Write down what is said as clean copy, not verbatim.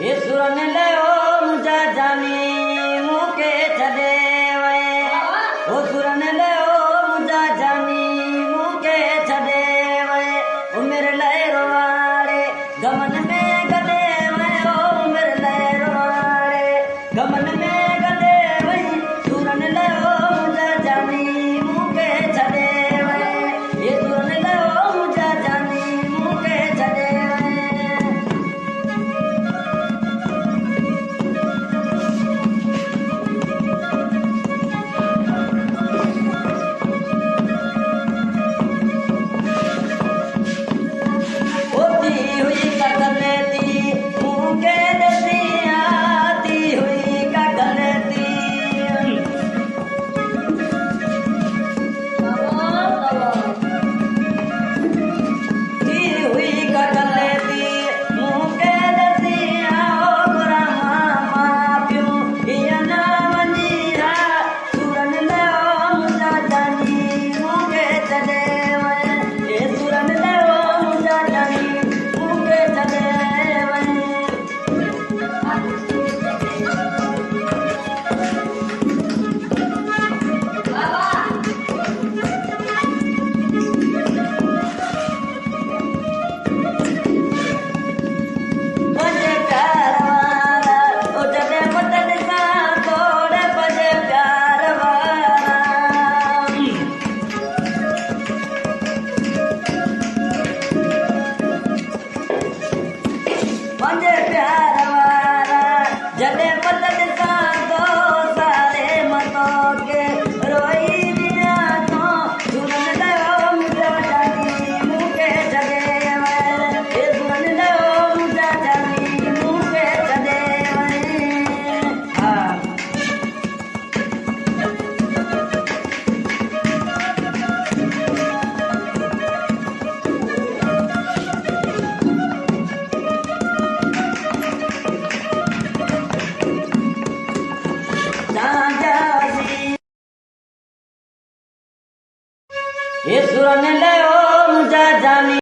ये सुरन ले ओ मुझा जानी मुके छदे वे ओ सुरन ले ओ मुझा जानी मुके छदे वे ओ मेरे ले रोवाड़े गमन में गले वे ओ मेरे ले रोवाड़े गमन में गले वे सुरन ले ओ मुझा जानी मुके छदे वे ये सुरन ले ओ मुझा जानी मुके छदे जले पतन सांगो सारे मतों के रोई दिया तो सुरन ले ओ मुझा जानी मुके छदे वे ये सुरन ले ओ मुझा जानी मुके छदे वे हाँ ये सुरन ले ओ मुझा जानी